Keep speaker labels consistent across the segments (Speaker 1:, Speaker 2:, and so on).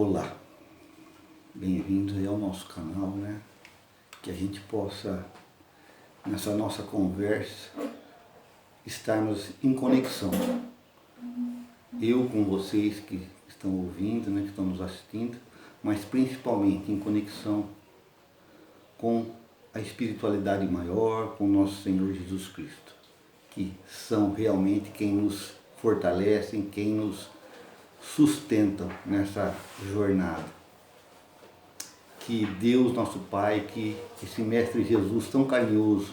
Speaker 1: Olá, bem-vindos aí ao nosso canal, né? Que a gente possa, nessa nossa conversa, estarmos em conexão. Eu com vocês que estão ouvindo, né? Que estão nos assistindo, mas principalmente em conexão com a espiritualidade maior, com o nosso Senhor Jesus Cristo, que são realmente quem nos fortalecem, quem nos sustentam nessa jornada. Que Deus, nosso Pai, que esse Mestre Jesus tão carinhoso,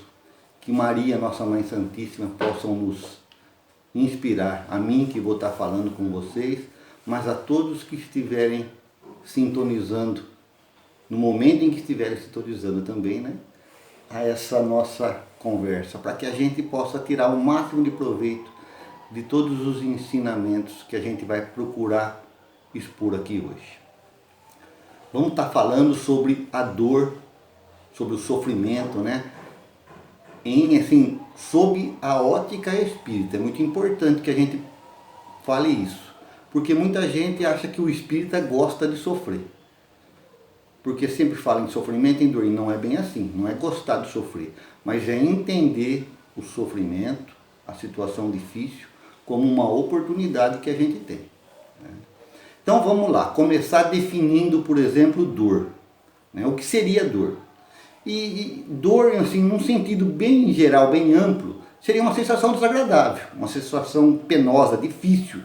Speaker 1: que Maria, nossa Mãe Santíssima, possam nos inspirar, a mim que vou estar falando com vocês, mas a todos que estiverem sintonizando, no momento em que estiverem sintonizando também, né, a essa nossa conversa, para que a gente possa tirar o máximo de proveito de todos os ensinamentos que a gente vai procurar expor aqui hoje. Vamos estar falando sobre a dor, sobre o sofrimento, né? Sob a ótica espírita. É muito importante que a gente fale isso, porque muita gente acha que o espírita gosta de sofrer. Porque sempre fala em sofrimento e em dor, e não é bem assim, não é gostar de sofrer, mas é entender o sofrimento, a situação difícil, como uma oportunidade que a gente tem. Então vamos lá, começar definindo, por exemplo, dor. Né? O que seria dor? E dor, assim, num sentido bem geral, bem amplo, seria uma sensação desagradável, uma sensação penosa, difícil,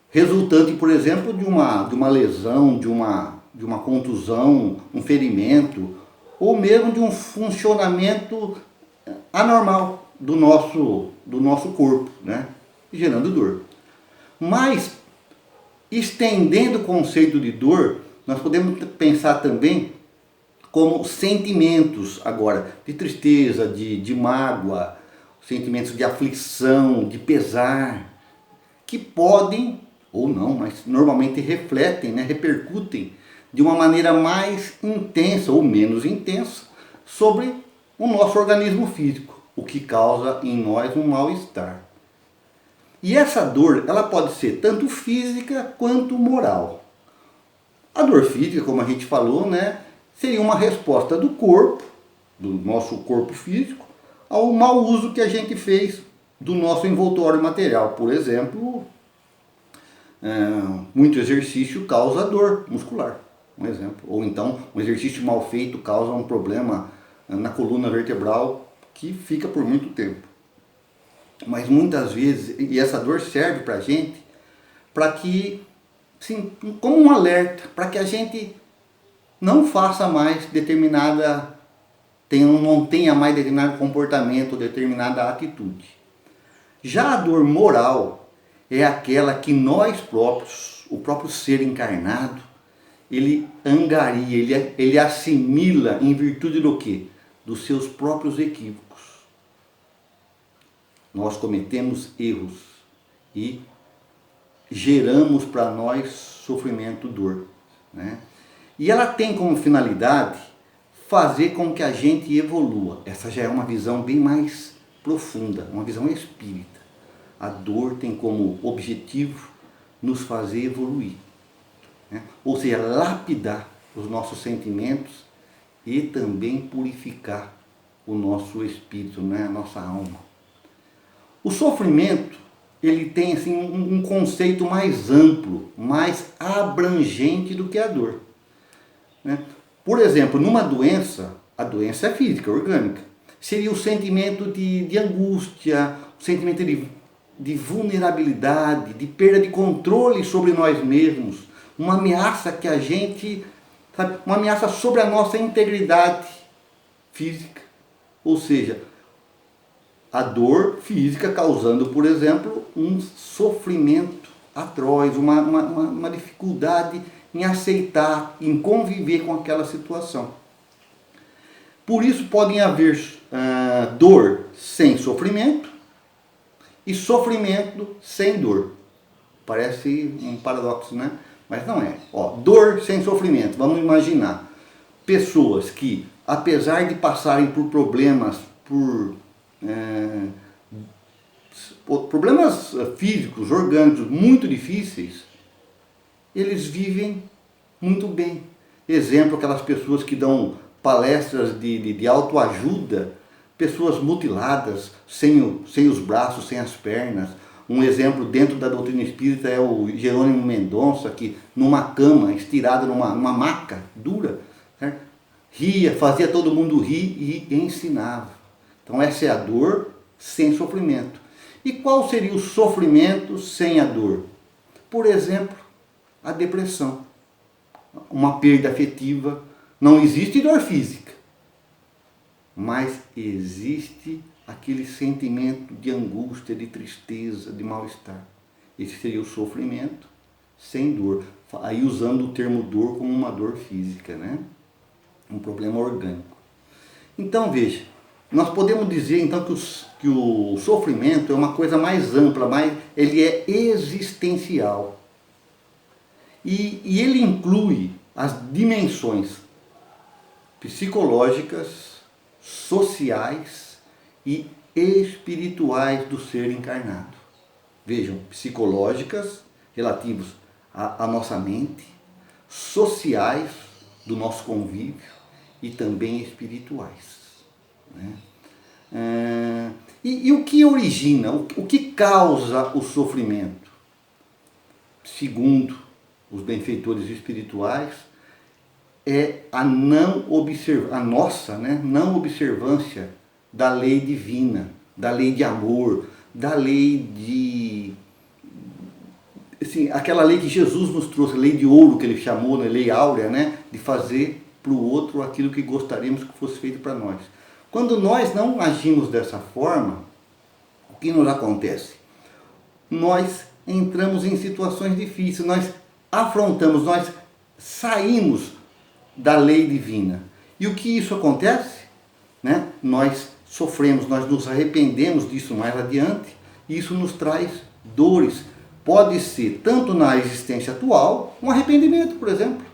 Speaker 1: resultante, por exemplo, de uma lesão, de uma contusão, um ferimento, ou mesmo de um funcionamento anormal do nosso corpo, né? Gerando dor. Mas, estendendo o conceito de dor, nós podemos pensar também como sentimentos agora, de tristeza, de mágoa, sentimentos de aflição, de pesar, que podem, ou não, mas normalmente refletem, né, repercutem de uma maneira mais intensa ou menos intensa sobre o nosso organismo físico, o que causa em nós um mal-estar. E essa dor, ela pode ser tanto física quanto moral. A dor física, como a gente falou, né, seria uma resposta do corpo, do nosso corpo físico, ao mau uso que a gente fez do nosso envoltório material. Por exemplo, muito exercício causa dor muscular, um exemplo. Ou então, um exercício mal feito causa um problema na coluna vertebral que fica por muito tempo. Mas muitas vezes, e essa dor serve para a gente, para que, assim, como um alerta, para que a gente não faça mais não tenha mais determinado comportamento, determinada atitude. Já a dor moral é aquela que nós próprios, o próprio ser encarnado, ele angaria, ele assimila em virtude do quê? Dos seus próprios equívocos. Nós cometemos erros e geramos para nós sofrimento, dor, né? E ela tem como finalidade fazer com que a gente evolua. Essa já é uma visão bem mais profunda, uma visão espírita. A dor tem como objetivo nos fazer evoluir, né? Ou seja, lapidar os nossos sentimentos e também purificar o nosso espírito, né? A nossa alma. O sofrimento, ele tem assim, um conceito mais amplo, mais abrangente do que a dor, né? Por exemplo, numa doença, a doença é física, orgânica, seria o sentimento de angústia, o sentimento de vulnerabilidade, de perda de controle sobre nós mesmos, uma ameaça que a gente, sabe, uma ameaça sobre a nossa integridade física, ou seja, a dor física causando, por exemplo, um sofrimento atroz, uma dificuldade em aceitar, em conviver com aquela situação. Por isso podem haver dor sem sofrimento e sofrimento sem dor. Parece um paradoxo, né? Mas não é. Dor sem sofrimento. Vamos imaginar pessoas que, apesar de passarem por problemas, problemas físicos, orgânicos muito difíceis, eles vivem muito bem. Exemplo, aquelas pessoas que dão palestras de autoajuda, pessoas mutiladas, sem os braços, sem as pernas. Um exemplo dentro da doutrina espírita é o Jerônimo Mendonça, que numa cama, estirado numa maca dura, certo? Ria, fazia todo mundo rir e ensinava. Então essa é a dor sem sofrimento. E qual seria o sofrimento sem a dor? Por exemplo, a depressão, uma perda afetiva. Não existe dor física, mas existe aquele sentimento de angústia, de tristeza, de mal-estar. Esse seria o sofrimento sem dor. Aí usando o termo dor como uma dor física, né? Um problema orgânico. Então veja, nós podemos dizer então que o sofrimento é uma coisa mais ampla, ele é existencial. E ele inclui as dimensões psicológicas, sociais e espirituais do ser encarnado. Vejam, psicológicas, relativos à nossa mente, sociais, do nosso convívio e também espirituais. Né? E o que origina, o que causa o sofrimento? Segundo os benfeitores espirituais, é a não observância da lei divina, da lei de amor, da lei de... Assim, aquela lei que Jesus nos trouxe, a lei de ouro que ele chamou, né, lei áurea, né, de fazer para o outro aquilo que gostaríamos que fosse feito para nós. Quando nós não agimos dessa forma, o que nos acontece? Nós entramos em situações difíceis, nós afrontamos, nós saímos da lei divina. E o que isso acontece? Né? Nós sofremos, nós nos arrependemos disso mais adiante, e isso nos traz dores. Pode ser tanto na existência atual, um arrependimento, por exemplo.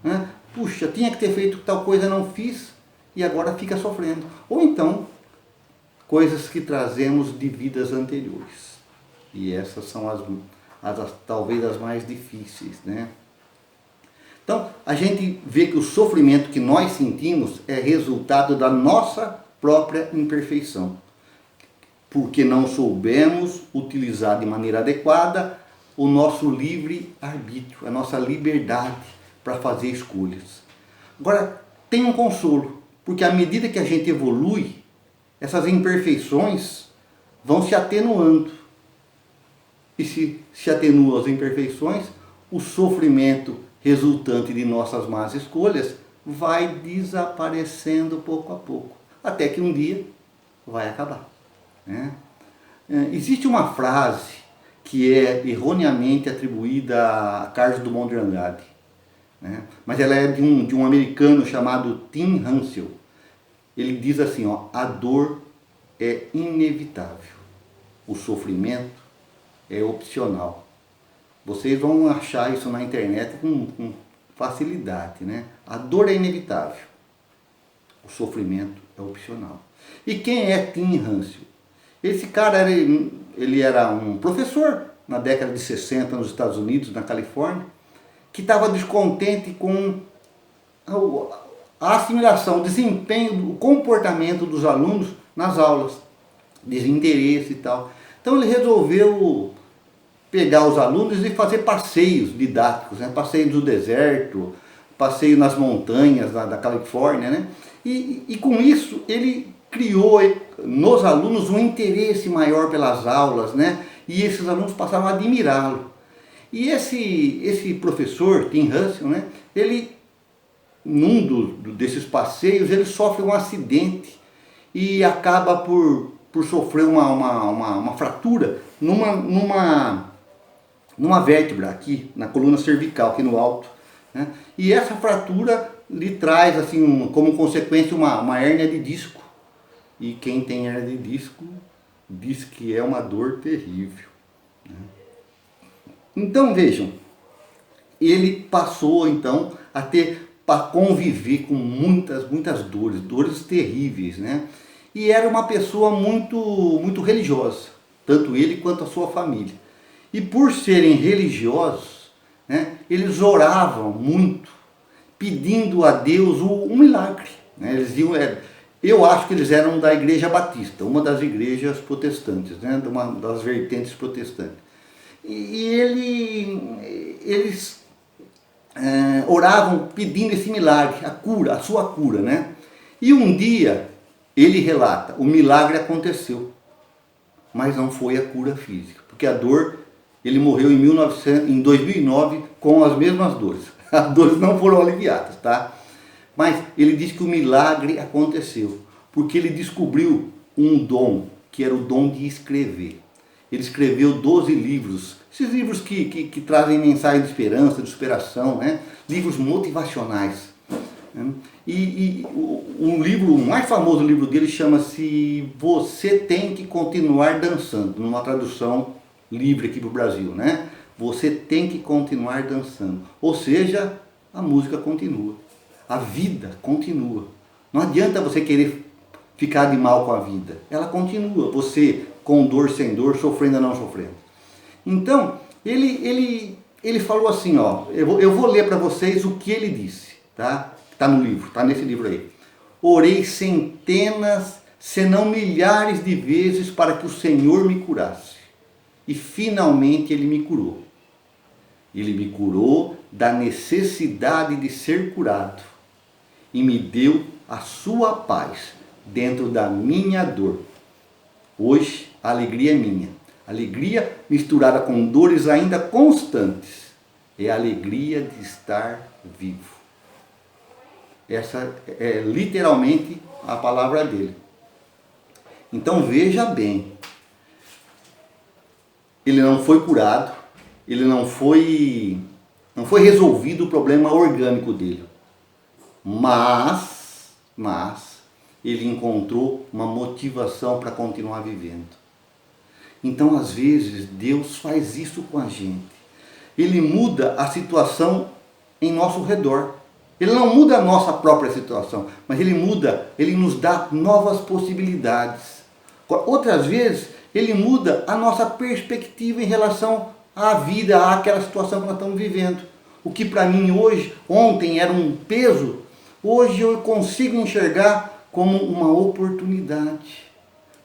Speaker 1: Né? Puxa, tinha que ter feito tal coisa, não fiz, e agora fica sofrendo. Ou então, coisas que trazemos de vidas anteriores. E essas são talvez as mais difíceis, né? Então, a gente vê que o sofrimento que nós sentimos é resultado da nossa própria imperfeição. Porque não soubemos utilizar de maneira adequada o nosso livre-arbítrio, a nossa liberdade para fazer escolhas. Agora, tem um consolo, porque à medida que a gente evolui, essas imperfeições vão se atenuando. E se atenuam as imperfeições, o sofrimento resultante de nossas más escolhas vai desaparecendo pouco a pouco, até que um dia vai acabar. Né? Existe uma frase que é erroneamente atribuída a Carlos Drummond de Andrade, né? Mas ela é de um americano chamado Tim Hansel. Ele diz assim, ó, a dor é inevitável, o sofrimento é opcional. Vocês vão achar isso na internet com facilidade, né? A dor é inevitável, o sofrimento é opcional. E quem é Tim Hansel? Esse cara, ele era um professor na década de 60 nos Estados Unidos, na Califórnia, que estava descontente com a assimilação, o desempenho, o comportamento dos alunos nas aulas, desinteresse e tal. Então ele resolveu pegar os alunos e fazer passeios didáticos, né? Passeio no deserto, passeio nas montanhas da Califórnia, né? E com isso ele criou nos alunos um interesse maior pelas aulas, né? E esses alunos passaram a admirá-lo. E esse professor, Tim Hansel, né? Ele, num desses passeios, ele sofre um acidente e acaba por sofrer uma fratura numa vértebra aqui, na coluna cervical, aqui no alto. Né? E essa fratura lhe traz, assim, como consequência, uma hérnia de disco. E quem tem hérnia de disco diz que é uma dor terrível. Né? Então vejam, ele passou então a conviver com muitas dores terríveis, né? E era uma pessoa muito religiosa, tanto ele quanto a sua família. E por serem religiosos, né? Eles oravam muito, pedindo a Deus um milagre, né? Eles iam, eu acho que eles eram da Igreja Batista, uma das igrejas protestantes, né? Uma das vertentes protestantes. Eles oravam pedindo esse milagre, a cura, a sua cura, né? E um dia, ele relata, o milagre aconteceu, mas não foi a cura física, porque a dor, ele morreu em 2009 com as mesmas dores. As dores não foram aliviadas, tá? Mas ele diz que o milagre aconteceu, porque ele descobriu um dom, que era o dom de escrever. Ele escreveu 12 livros, esses livros que trazem mensagem de esperança, de superação, né? Livros motivacionais. O mais famoso livro dele chama-se Você Tem que Continuar Dançando, numa tradução livre aqui para o Brasil, né? Você tem que continuar dançando. Ou seja, a música continua, a vida continua. Não adianta você querer ficar de mal com a vida, ela continua, você com dor, sem dor, sofrendo ou não sofrendo. Então, ele falou assim, ó, eu vou ler para vocês o que ele disse, tá? Está no livro, está nesse livro aí. Orei centenas, se não milhares de vezes para que o Senhor me curasse. E finalmente Ele me curou. Ele me curou da necessidade de ser curado. E me deu a sua paz dentro da minha dor. Hoje a alegria é minha. Alegria misturada com dores ainda constantes. É a alegria de estar vivo. Essa é literalmente a palavra dele. Então veja bem, ele não foi curado, ele não foi resolvido o problema orgânico dele, mas ele encontrou uma motivação para continuar vivendo. Então às vezes Deus faz isso com a gente, ele muda a situação em nosso redor. Ele não muda a nossa própria situação, mas ele nos dá novas possibilidades. Outras vezes, ele muda a nossa perspectiva em relação à vida, àquela situação que nós estamos vivendo. O que para mim ontem era um peso, hoje eu consigo enxergar como uma oportunidade.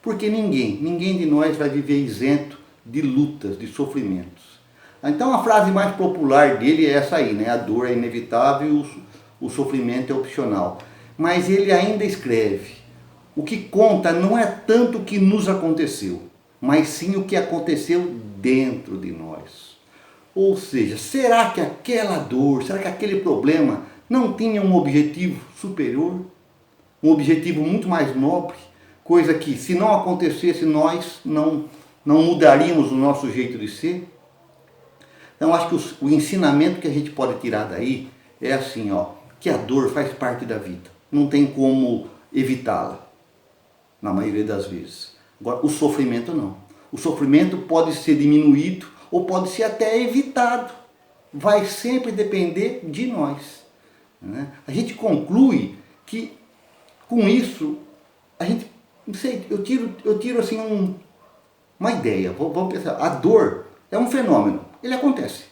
Speaker 1: Porque ninguém de nós vai viver isento de lutas, de sofrimentos. Então a frase mais popular dele é essa aí, né? A dor é inevitável, o sofrimento é opcional. Mas ele ainda escreve, o que conta não é tanto o que nos aconteceu, mas sim o que aconteceu dentro de nós. Ou seja, será que aquela dor, será que aquele problema não tinha um objetivo superior? Um objetivo muito mais nobre? Coisa que, se não acontecesse, nós não mudaríamos o nosso jeito de ser? Então, acho que o ensinamento que a gente pode tirar daí é assim, ó, que a dor faz parte da vida. Não tem como evitá-la, na maioria das vezes. Agora, o sofrimento não. O sofrimento pode ser diminuído ou pode ser até evitado. Vai sempre depender de nós, né? A gente conclui que, com isso, a gente, não sei, eu tiro assim uma ideia. Vamos pensar, a dor é um fenômeno, ele acontece.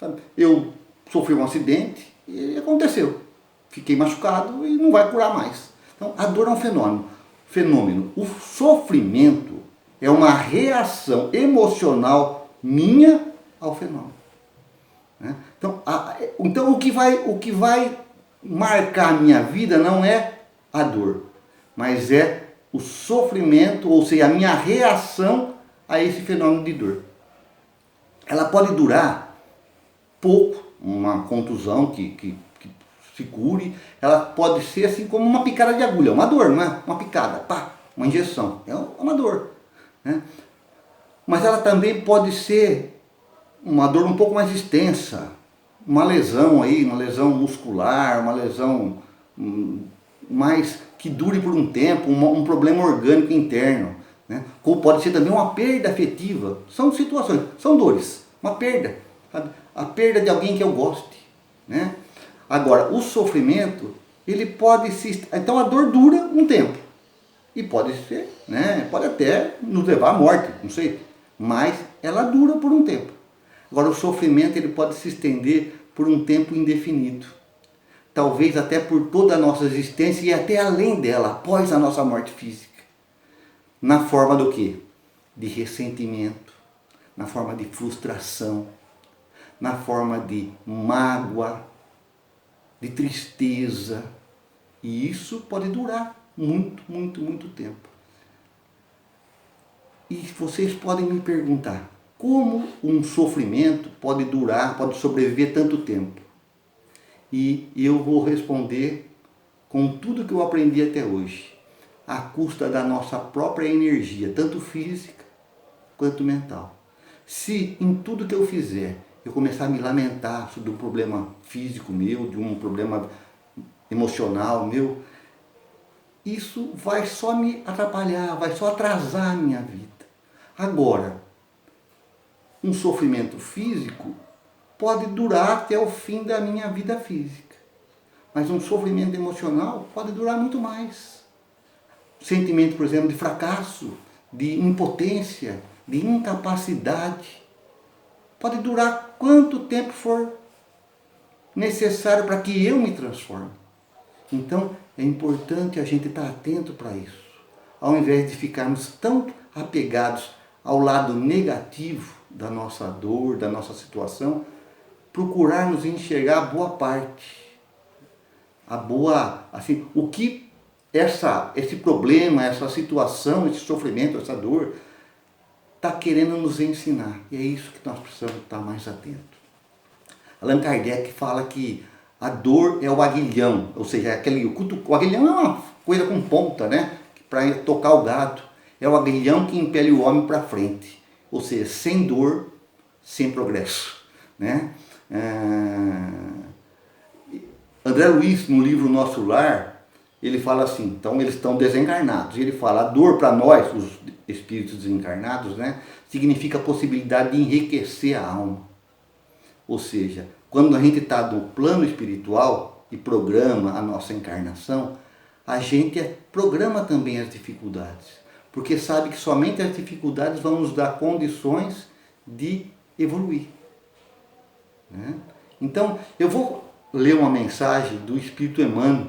Speaker 1: Sabe? Eu sofri um acidente e aconteceu. Fiquei machucado e não vai curar mais. Então, a dor é um fenômeno. O sofrimento é uma reação emocional minha ao fenômeno, né? Então o que vai marcar a minha vida não é a dor, mas é o sofrimento, ou seja, a minha reação a esse fenômeno de dor. Ela pode durar pouco, uma contusão que se cure, ela pode ser assim como uma picada de agulha, uma dor, não é? Uma picada, pá, uma injeção, é uma dor, né? Mas ela também pode ser uma dor um pouco mais extensa, uma lesão aí, uma lesão muscular, uma lesão mais que dure por um tempo, um problema orgânico interno, né? Ou pode ser também uma perda afetiva. São situações, são dores, uma perda, sabe? A perda de alguém que eu goste, né? Agora, o sofrimento, ele pode se... Então a dor dura um tempo. E pode ser, né? Pode até nos levar à morte, não sei. Mas ela dura por um tempo. Agora, o sofrimento ele pode se estender por um tempo indefinido. Talvez até por toda a nossa existência e até além dela, após a nossa morte física. Na forma do quê? De ressentimento, na forma de frustração, na forma de mágoa, de tristeza. E isso pode durar muito, muito, muito tempo. E vocês podem me perguntar, como um sofrimento pode durar, pode sobreviver tanto tempo? E eu vou responder com tudo que eu aprendi até hoje, à custa da nossa própria energia, tanto física quanto mental. Se em tudo que eu fizer eu começar a me lamentar sobre um problema físico meu, de um problema emocional meu, isso vai só me atrapalhar, vai só atrasar a minha vida. Agora, um sofrimento físico pode durar até o fim da minha vida física. Mas um sofrimento emocional pode durar muito mais. Sentimento, por exemplo, de fracasso, de impotência, de incapacidade, pode durar quanto tempo for necessário para que eu me transforme. Então, é importante a gente estar atento para isso. Ao invés de ficarmos tão apegados ao lado negativo da nossa dor, da nossa situação, procurarmos enxergar a boa parte. O que esse problema, essa situação, esse sofrimento, essa dor, está querendo nos ensinar. E é isso que nós precisamos estar mais atentos. Allan Kardec fala que a dor é o aguilhão, ou seja, o aguilhão é uma coisa com ponta, né? Para tocar o gado. É o aguilhão que impele o homem para frente. Ou seja, sem dor, sem progresso. Né? André Luiz, no livro Nosso Lar, ele fala assim, então eles estão desencarnados. Ele fala, a dor para nós, os espíritos desencarnados, né, significa a possibilidade de enriquecer a alma. Ou seja, quando a gente está no plano espiritual e programa a nossa encarnação, a gente programa também as dificuldades. Porque sabe que somente as dificuldades vão nos dar condições de evoluir. Né? Então, eu vou ler uma mensagem do Espírito Emmanuel.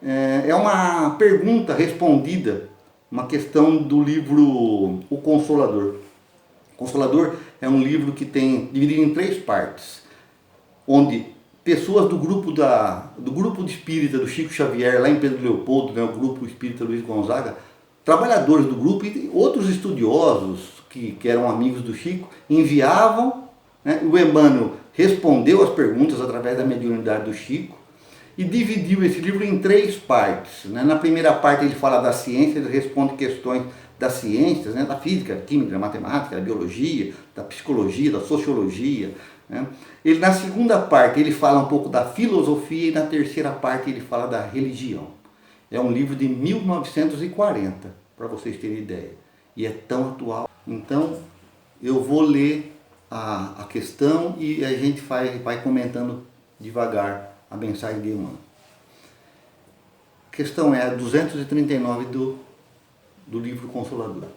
Speaker 1: É uma pergunta respondida, uma questão do livro O Consolador. O Consolador é um livro que tem dividido em 3 partes, onde pessoas do grupo de espírita do Chico Xavier, lá em Pedro Leopoldo, né, o grupo espírita Luiz Gonzaga, trabalhadores do grupo e outros estudiosos que eram amigos do Chico, enviavam, né, o Emmanuel respondeu as perguntas através da mediunidade do Chico e dividiu esse livro em 3 partes. Né? Na primeira parte ele fala da ciência, ele responde questões das ciências, né, da física, da química, da matemática, da biologia, da psicologia, da sociologia. Né? Na segunda parte ele fala um pouco da filosofia e na terceira parte ele fala da religião. É um livro de 1940, para vocês terem ideia. E é tão atual. Então, eu vou ler a questão e a gente vai comentando devagar a mensagem de Emmanuel. A questão é a 239 do livro Consolador.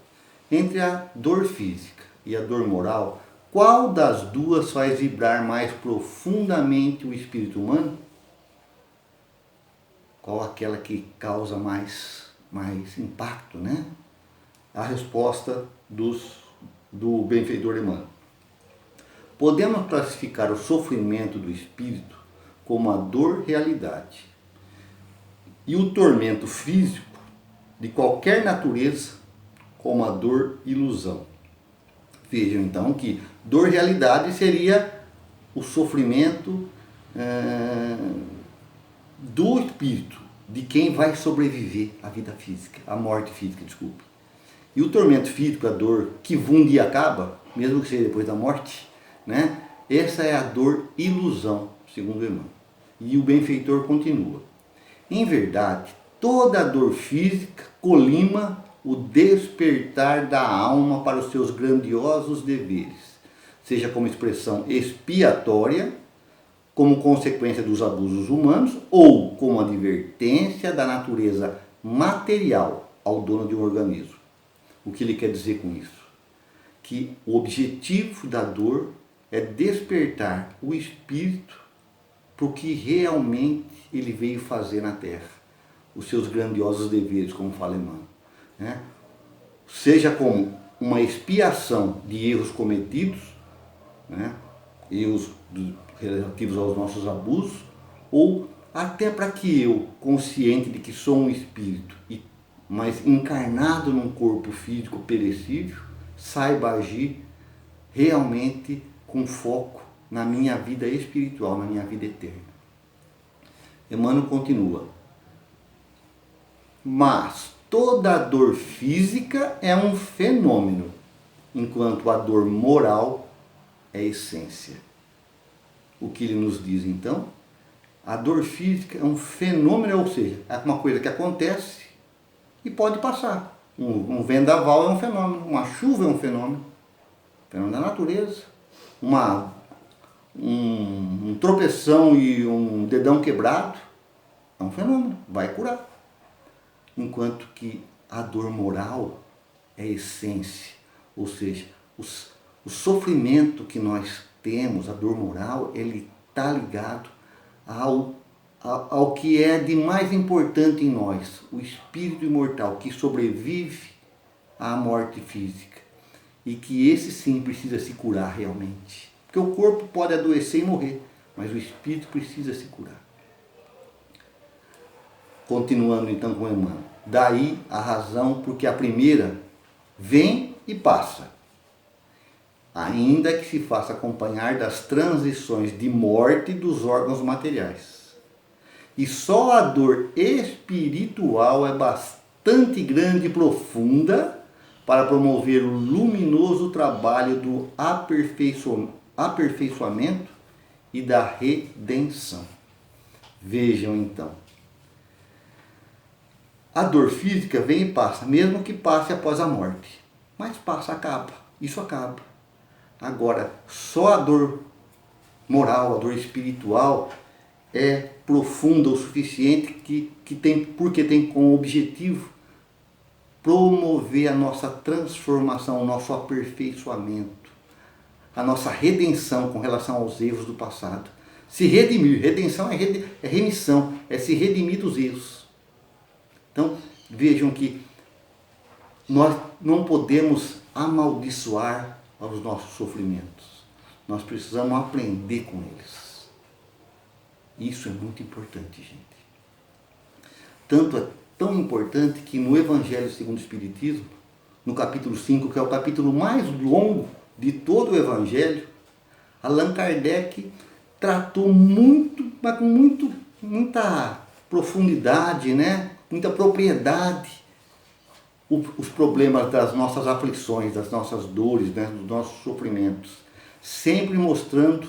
Speaker 1: Entre a dor física e a dor moral, qual das duas faz vibrar mais profundamente o espírito humano? Qual aquela que causa mais impacto, né? A resposta do benfeitor Emmanuel. Podemos classificar o sofrimento do espírito como a dor realidade e o tormento físico de qualquer natureza como a dor ilusão. Vejam então que dor realidade seria o sofrimento do espírito, de quem vai sobreviver à vida física, à morte física, desculpe. E o tormento físico, a dor que um dia acaba, mesmo que seja depois da morte, né? Essa é a dor ilusão, segundo Emmanuel. E o benfeitor continua. Em verdade, toda dor física colima o despertar da alma para os seus grandiosos deveres, seja como expressão expiatória, como consequência dos abusos humanos ou como advertência da natureza material ao dono de um organismo. O que ele quer dizer com isso? Que o objetivo da dor é despertar o espírito para o que realmente ele veio fazer na Terra, os seus grandiosos deveres, como fala Emmanuel, né? Seja como uma expiação de erros cometidos, né? Erros relativos aos nossos abusos, ou até para que eu, consciente de que sou um espírito, mas encarnado num corpo físico perecível, saiba agir realmente com foco na minha vida espiritual, na minha vida eterna. Emmanuel continua: mas toda dor física é um fenômeno, enquanto a dor moral é essência. O que ele nos diz então? A dor física é um fenômeno, ou seja, é uma coisa que acontece e pode passar. Um vendaval é um fenômeno, uma chuva é um fenômeno da natureza. Um tropeção e um dedão quebrado é um fenômeno, vai curar. Enquanto que a dor moral é essência, ou seja, o sofrimento que nós temos, a dor moral, ele está ligado ao que é de mais importante em nós, o espírito imortal que sobrevive à morte física e que esse sim precisa se curar realmente. Porque o corpo pode adoecer e morrer, mas o espírito precisa se curar. Continuando então com Emmanuel: daí a razão porque a primeira vem e passa, ainda que se faça acompanhar das transições de morte dos órgãos materiais. E só a dor espiritual é bastante grande e profunda para promover o luminoso trabalho do aperfeiçoamento e da redenção. Vejam então, a dor física vem e passa, mesmo que passe após a morte, mas passa, acaba, isso acaba. Agora, só a dor moral, a dor espiritual é profunda o suficiente porque tem como objetivo promover a nossa transformação, o nosso aperfeiçoamento, a nossa redenção com relação aos erros do passado. Se redimir, redenção é remissão, é se redimir dos erros. Então, vejam que nós não podemos amaldiçoar os nossos sofrimentos. Nós precisamos aprender com eles. Isso é muito importante, gente. Tanto é tão importante que no Evangelho segundo o Espiritismo, no capítulo 5, que é o capítulo mais longo de todo o Evangelho, Allan Kardec tratou mas com muita profundidade, né? Muita propriedade, os problemas das nossas aflições, das nossas dores, né? Dos nossos sofrimentos, sempre mostrando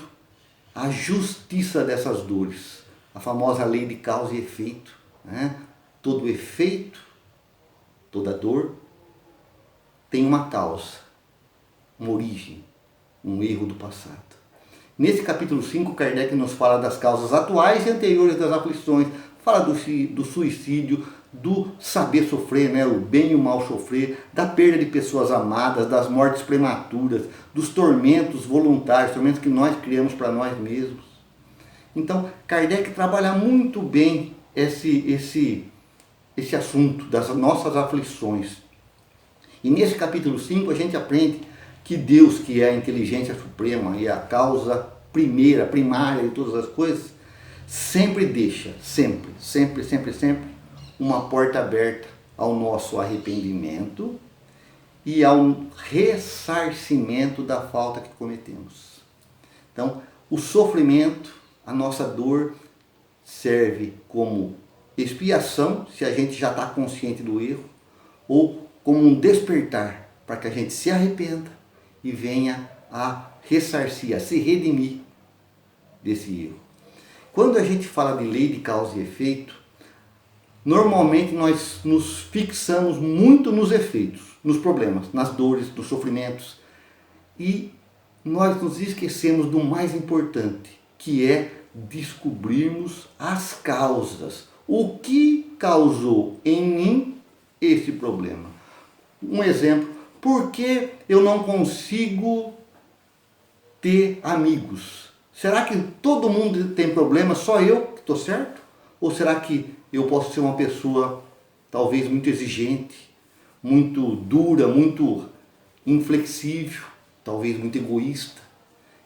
Speaker 1: a justiça dessas dores, a famosa lei de causa e efeito, né? Todo efeito, toda dor tem uma causa, uma origem, um erro do passado. Nesse capítulo 5, Kardec nos fala das causas atuais e anteriores das aflições, fala do suicídio, do saber sofrer, né? O bem e o mal sofrer, da perda de pessoas amadas, das mortes prematuras, dos tormentos voluntários, tormentos que nós criamos para nós mesmos. Então, Kardec trabalha muito bem esse assunto das nossas aflições. E nesse capítulo 5 a gente aprende que Deus, que é a inteligência suprema e a causa primária de todas as coisas, sempre deixa, sempre, uma porta aberta ao nosso arrependimento e ao ressarcimento da falta que cometemos. Então, o sofrimento, a nossa dor, serve como expiação, se a gente já está consciente do erro, ou como um despertar para que a gente se arrependa e venha a ressarcir, a se redimir desse erro. Quando a gente fala de lei de causa e efeito, normalmente nós nos fixamos muito nos efeitos, nos problemas, nas dores, nos sofrimentos, e nós nos esquecemos do mais importante, que é descobrirmos as causas. O que causou em mim esse problema? Um exemplo: por que eu não consigo ter amigos. Será que todo mundo tem problema, só eu que estou certo? Ou será que eu posso ser uma pessoa talvez muito exigente, muito dura, muito inflexível, talvez muito egoísta?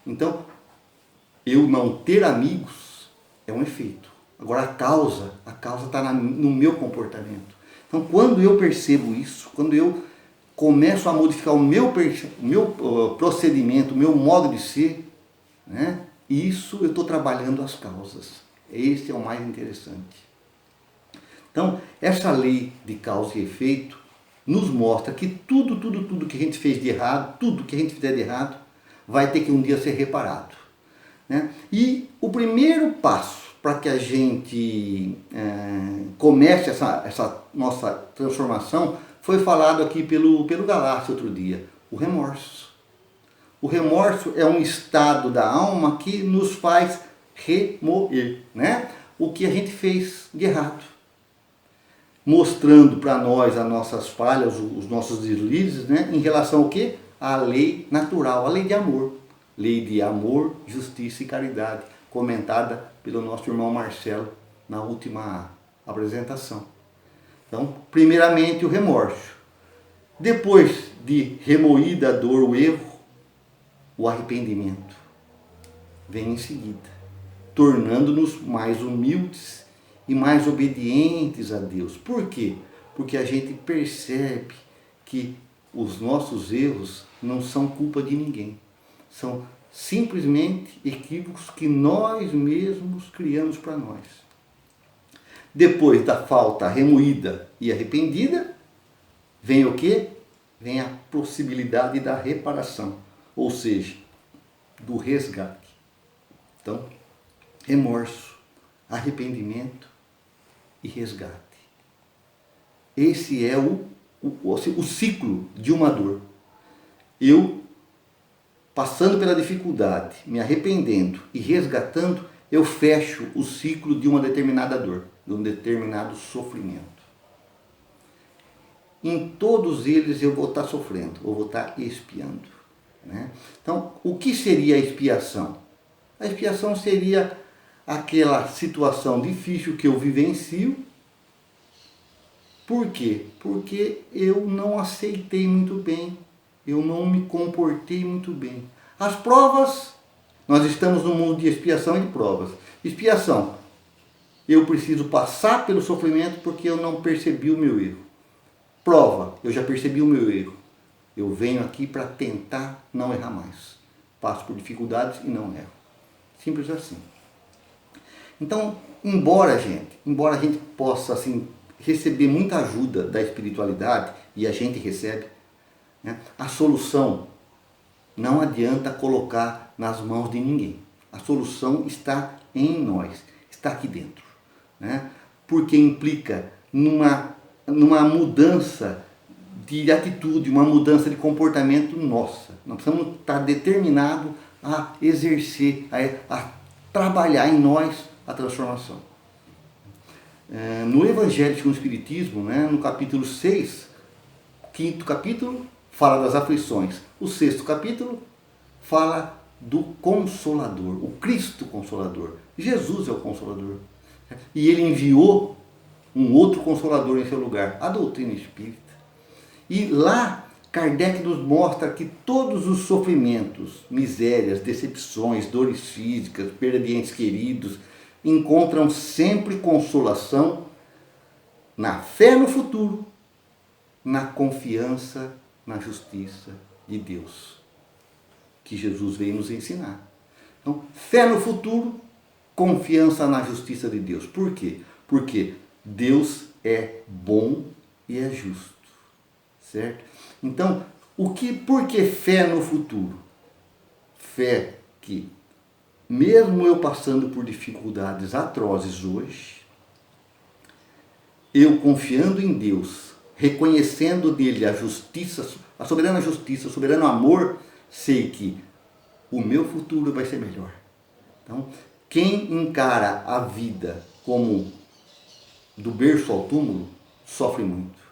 Speaker 1: Então, eu não ter amigos é um efeito. Agora a causa está no meu comportamento. Então, quando eu percebo isso, quando eu começo a modificar o meu procedimento, o meu modo de ser, né, isso eu estou trabalhando as causas. Esse é o mais interessante. Então, essa lei de causa e efeito nos mostra que tudo que a gente fez de errado, tudo que a gente fizer de errado, vai ter que um dia ser reparado, né? E o primeiro passo para que a gente comece essa nossa transformação foi falado aqui pelo Galácio outro dia, o remorso. O remorso é um estado da alma que nos faz remoer, né, o que a gente fez de errado, mostrando para nós as nossas falhas, os nossos deslizes, né, em relação ao quê? À lei natural, a lei de amor. Lei de amor, justiça e caridade, comentada pelo nosso irmão Marcelo na última apresentação. Então, primeiramente o remorso. Depois de remoída a dor, o erro, o arrependimento vem em seguida, tornando-nos mais humildes e mais obedientes a Deus. Por quê? Porque a gente percebe que os nossos erros não são culpa de ninguém. São simplesmente equívocos que nós mesmos criamos para nós. Depois da falta remoída e arrependida, vem o quê? Vem a possibilidade da reparação, ou seja, do resgate. Então, remorso, arrependimento e resgate. Esse é o ciclo de uma dor. Eu, passando pela dificuldade, me arrependendo e resgatando, eu fecho o ciclo de uma determinada dor, de um determinado sofrimento. Em todos eles eu vou estar sofrendo, ou vou estar expiando, né? Então, o que seria a expiação? A expiação seria aquela situação difícil que eu vivencio. Por quê? Porque eu não aceitei muito bem, eu não me comportei muito bem. As provas, nós estamos no mundo de expiação e de provas. Expiação, eu preciso passar pelo sofrimento porque eu não percebi o meu erro. Prova, eu já percebi o meu erro. Eu venho aqui para tentar não errar mais. Passo por dificuldades e não erro. Simples assim. Então, embora a gente possa assim receber muita ajuda da espiritualidade, e a gente recebe, né, a solução não adianta colocar nas mãos de ninguém. A solução está em nós, está aqui dentro, né? Porque implica numa mudança de atitude, uma mudança de comportamento nossa. Nós precisamos estar determinados a exercer, a trabalhar em nós a transformação. No Evangelho com o Espiritismo, né, no capítulo 6, quinto capítulo, fala das aflições. O sexto capítulo fala do Consolador, o Cristo Consolador. Jesus é o Consolador. E ele enviou um outro Consolador em seu lugar, a doutrina espírita. E lá, Kardec nos mostra que todos os sofrimentos, misérias, decepções, dores físicas, perda de entes queridos, encontram sempre consolação na fé no futuro, na confiança na justiça de Deus, que Jesus veio nos ensinar. Então, fé no futuro, confiança na justiça de Deus. Por quê? Porque Deus é bom e é justo, certo? Então, por que fé no futuro? Fé que, mesmo eu passando por dificuldades atrozes hoje, eu confiando em Deus, reconhecendo dele a justiça, a soberana justiça, o soberano amor, sei que o meu futuro vai ser melhor. Então, quem encara a vida como do berço ao túmulo, sofre muito.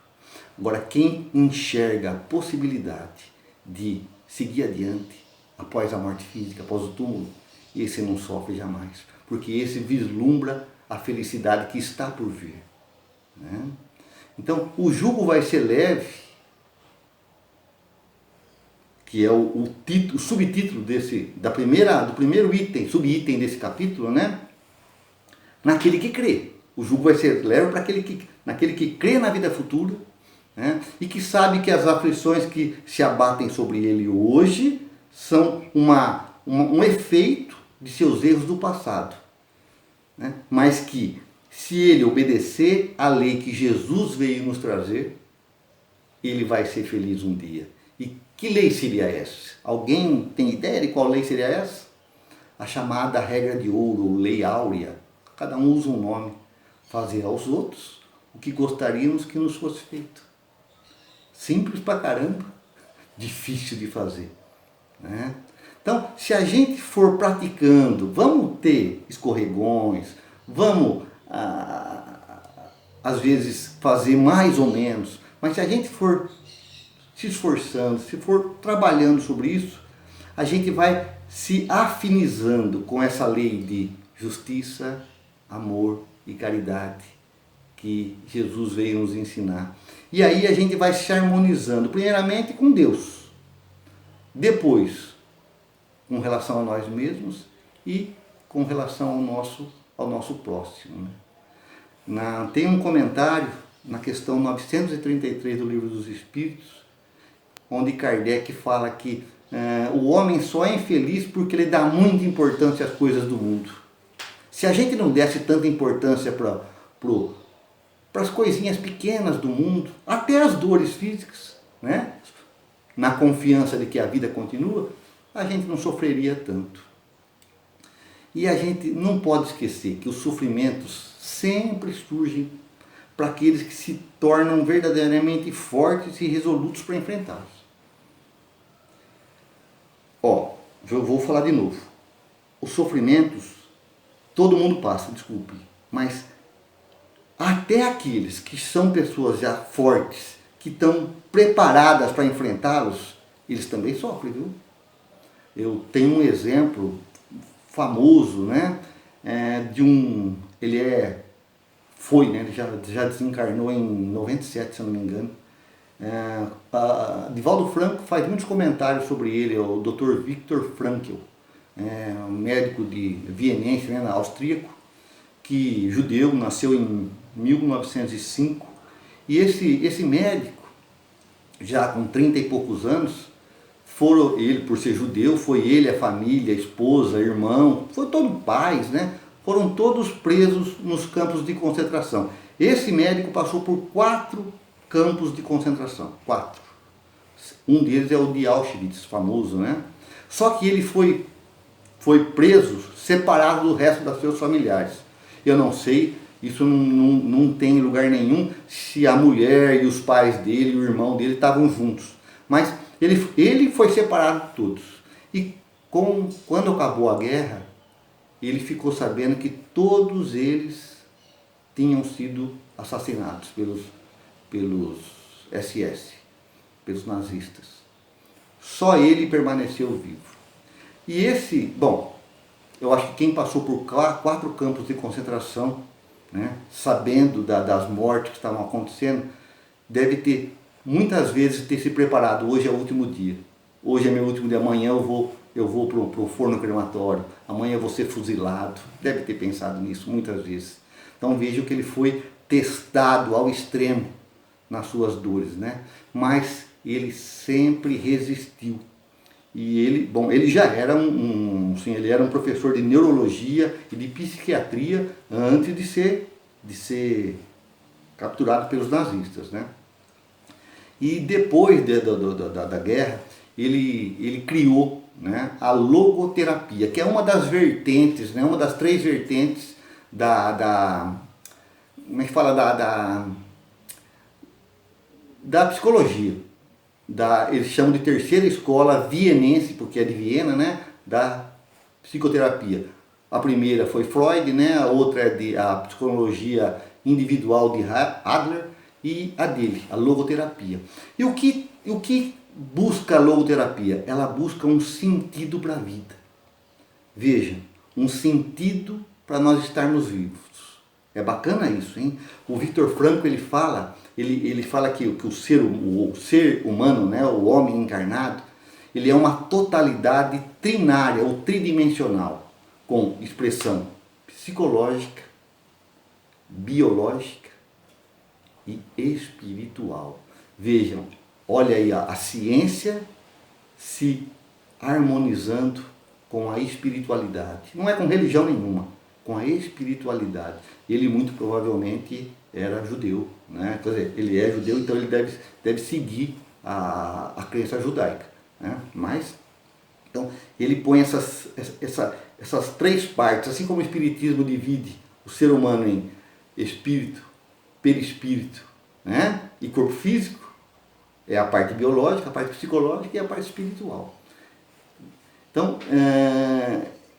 Speaker 1: Agora, quem enxerga a possibilidade de seguir adiante, após a morte física, após o túmulo, esse não sofre jamais, porque esse vislumbra a felicidade que está por vir, né? Então, o jugo vai ser leve, que é o subtítulo do primeiro item, subitem desse capítulo, né? Naquele que crê. O jugo vai ser leve para naquele que crê na vida futura, né? E que sabe que as aflições que se abatem sobre ele hoje são um efeito de seus erros do passado, né? Mas que, se ele obedecer à lei que Jesus veio nos trazer, ele vai ser feliz um dia. E que lei seria essa? Alguém tem ideia de qual lei seria essa? A chamada regra de ouro, ou lei áurea. Cada um usa um nome. Fazer aos outros o que gostaríamos que nos fosse feito. Simples pra caramba, difícil de fazer, né? Então, se a gente for praticando, vamos ter escorregões, vamos, às vezes, fazer mais ou menos, mas se a gente for se esforçando, se for trabalhando sobre isso, a gente vai se afinizando com essa lei de justiça, amor e caridade que Jesus veio nos ensinar. E aí a gente vai se harmonizando, primeiramente com Deus, depois com relação a nós mesmos e com relação ao nosso próximo, né? Tem um comentário na questão 933 do Livro dos Espíritos, onde Kardec fala que o homem só é infeliz porque ele dá muita importância às coisas do mundo. Se a gente não desse tanta importância para as coisinhas pequenas do mundo, até as dores físicas, né? Na confiança de que a vida continua, a gente não sofreria tanto. E a gente não pode esquecer que os sofrimentos sempre surgem para aqueles que se tornam verdadeiramente fortes e resolutos para enfrentá-los. Eu vou falar de novo. Os sofrimentos, todo mundo passa, desculpe, mas até aqueles que são pessoas já fortes, que estão preparadas para enfrentá-los, eles também sofrem, viu? Eu tenho um exemplo famoso, né? Ele já desencarnou em 97, se eu não me engano. Divaldo Franco faz muitos comentários sobre ele, o Dr. Viktor Frankl, um médico vienense, né, austríaco, que judeu, nasceu em 1905, e esse médico, já com 30 e poucos anos, ele, por ser judeu, foi ele, a família, a esposa, irmão, foi todo pais, né? Foram todos presos nos campos de concentração. Esse médico passou por 4 campos de concentração, 4. Um deles é o de Auschwitz, famoso, né? Só que ele foi preso separado do resto dos seus familiares. Eu não sei, isso não tem lugar nenhum, se a mulher e os pais dele e o irmão dele estavam juntos. Mas ele foi separado de todos. E quando acabou a guerra, ele ficou sabendo que todos eles tinham sido assassinados pelos SS, pelos nazistas. Só ele permaneceu vivo. E eu acho que quem passou por 4 campos de concentração, né, sabendo das mortes que estavam acontecendo, deve ter, muitas vezes, ter se preparado. Hoje é o último dia. Hoje é meu último dia. Amanhã eu vou pro forno crematório. Amanhã eu vou ser fuzilado. Deve ter pensado nisso muitas vezes. Então vejo que ele foi testado ao extremo nas suas dores, né? Mas ele sempre resistiu. E ele já era ele era um professor de neurologia e de psiquiatria antes de ser capturado pelos nazistas, né? E depois da guerra, ele criou, né, a logoterapia, que é uma das vertentes, né, uma das 3 vertentes como é que fala, da psicologia. Eles chamam de terceira escola vienense, porque é de Viena, né, da psicoterapia. A primeira foi Freud, né, a outra é a psicologia individual de Adler, e a dele, a logoterapia. E o que busca a logoterapia? Ela busca um sentido para a vida. Veja, um sentido para nós estarmos vivos. É bacana isso, hein? O Viktor Frankl, ele fala que o ser humano, né, o homem encarnado, ele é uma totalidade trinária ou tridimensional, com expressão psicológica, biológica e espiritual. Vejam, olha aí a ciência se harmonizando com a espiritualidade. Não é com religião nenhuma, com a espiritualidade. Ele muito provavelmente era judeu, né? Quer dizer, ele é judeu, então ele deve seguir a crença judaica, né? Mas, então, ele põe essas três partes, assim como o espiritismo divide o ser humano em espírito, perispírito, né? E corpo físico, é a parte biológica, a parte psicológica e a parte espiritual. Então,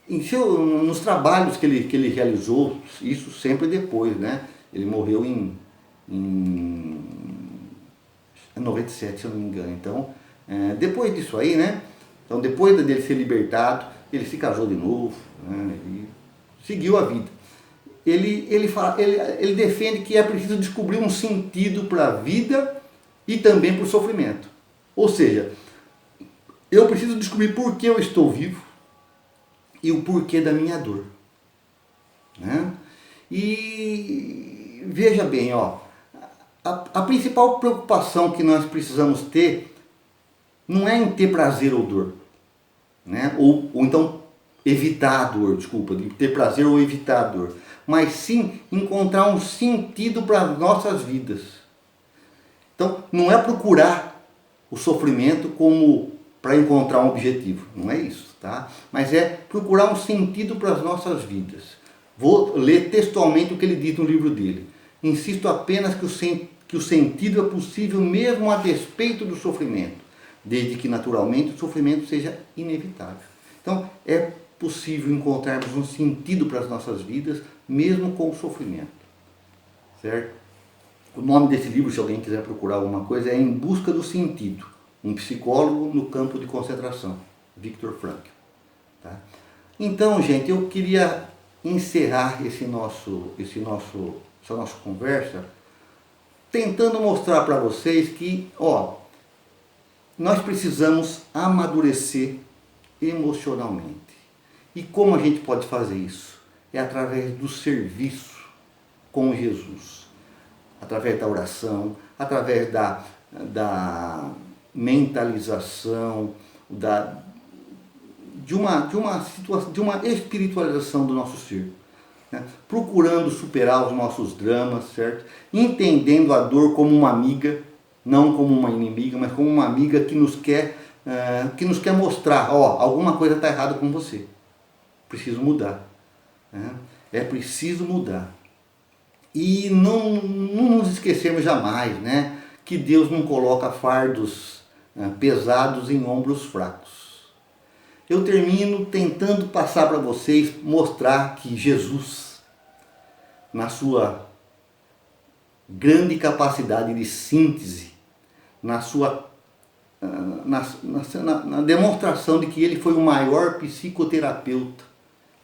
Speaker 1: nos trabalhos que ele realizou, isso sempre depois, né? Ele morreu em 97, se eu não me engano. Então, depois disso aí, né? Então, depois dele ser libertado, ele se casou de novo, né? E seguiu a vida. Ele defende que é preciso descobrir um sentido para a vida e também para o sofrimento. Ou seja, eu preciso descobrir por que eu estou vivo e o porquê da minha dor, né? E veja bem, ó, a principal preocupação que nós precisamos ter não é em ter prazer ou dor, né? Ou então evitar a dor, desculpa, de ter prazer ou evitar a dor, mas sim encontrar um sentido para as nossas vidas. Então, não é procurar o sofrimento como para encontrar um objetivo, não é isso, tá? Mas é procurar um sentido para as nossas vidas. Vou ler textualmente o que ele diz no livro dele. Insisto apenas que o sentido é possível mesmo a despeito do sofrimento, desde que naturalmente o sofrimento seja inevitável. Então, é possível encontrarmos um sentido para as nossas vidas, mesmo com o sofrimento, certo? O nome desse livro, se alguém quiser procurar alguma coisa, é Em Busca do Sentido, um psicólogo no campo de concentração, Viktor Frankl. Tá? Então, gente, eu queria encerrar essa nossa conversa tentando mostrar para vocês que, nós precisamos amadurecer emocionalmente. E como a gente pode fazer isso? É através do serviço com Jesus, através da oração, através da mentalização, de uma espiritualização do nosso ser, né? Procurando superar os nossos dramas, certo? Entendendo a dor como uma amiga, não como uma inimiga, mas como uma amiga que nos quer mostrar, alguma coisa está errada com você. Preciso mudar. Né? É preciso mudar. E não nos esquecermos jamais, né, que Deus não coloca fardos pesados em ombros fracos. Eu termino tentando passar para vocês, mostrar que Jesus, na sua grande capacidade de síntese, na demonstração de que ele foi o maior psicoterapeuta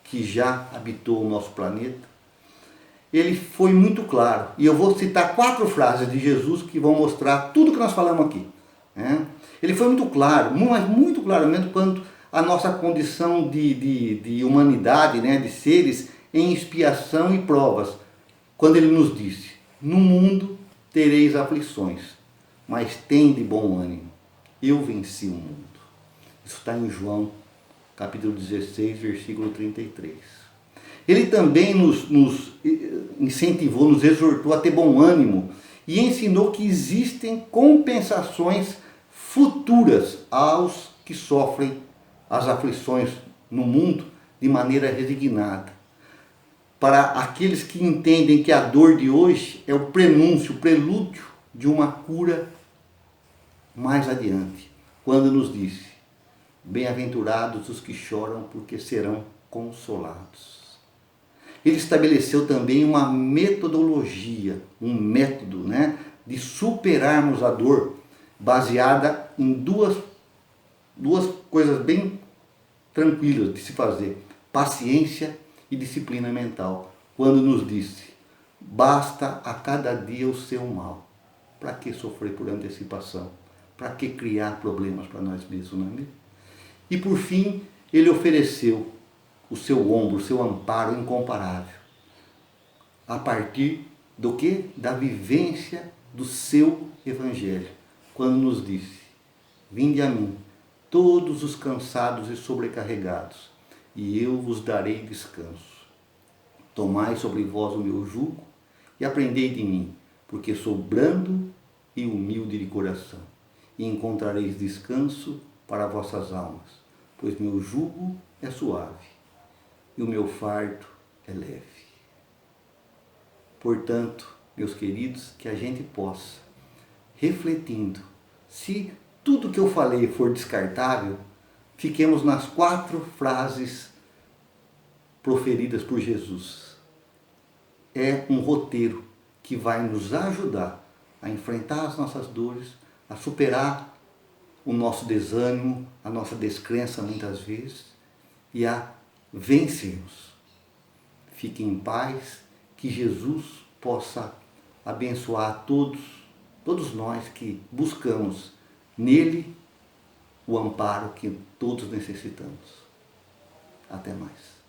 Speaker 1: que já habitou o nosso planeta, ele foi muito claro. E eu vou citar 4 frases de Jesus que vão mostrar tudo que nós falamos aqui. Né? Ele foi muito claro, mas muito claramente quanto à nossa condição de humanidade, né, de seres em expiação e provas. Quando ele nos disse, no mundo tereis aflições, mas tende bom ânimo, eu venci o mundo. Isso está em João, capítulo 16, versículo 33. Ele também nos incentivou, nos exortou a ter bom ânimo e ensinou que existem compensações futuras aos que sofrem as aflições no mundo de maneira resignada. Para aqueles que entendem que a dor de hoje é o prenúncio, o prelúdio de uma cura mais adiante, quando nos disse, bem-aventurados os que choram, porque serão consolados. Ele estabeleceu também uma metodologia, um método, né, de superarmos a dor baseada em duas coisas bem tranquilas de se fazer: paciência e disciplina mental. Quando nos disse: basta a cada dia o seu mal. Para que sofrer por antecipação? Para que criar problemas para nós mesmos, não é mesmo? E por fim, ele ofereceu o seu ombro, o seu amparo incomparável, a partir do que? Da vivência do seu Evangelho, quando nos disse: vinde a mim, todos os cansados e sobrecarregados, e eu vos darei descanso. Tomai sobre vós o meu jugo e aprendei de mim, porque sou brando e humilde de coração, e encontrareis descanso para vossas almas, pois meu jugo é suave e o meu fardo é leve. Portanto, meus queridos, que a gente possa, refletindo, se tudo que eu falei for descartável, fiquemos nas 4 frases proferidas por Jesus. É um roteiro que vai nos ajudar a enfrentar as nossas dores, a superar o nosso desânimo, a nossa descrença muitas vezes, e a vencermos. Fiquem em paz, que Jesus possa abençoar todos nós que buscamos nele o amparo que todos necessitamos. Até mais.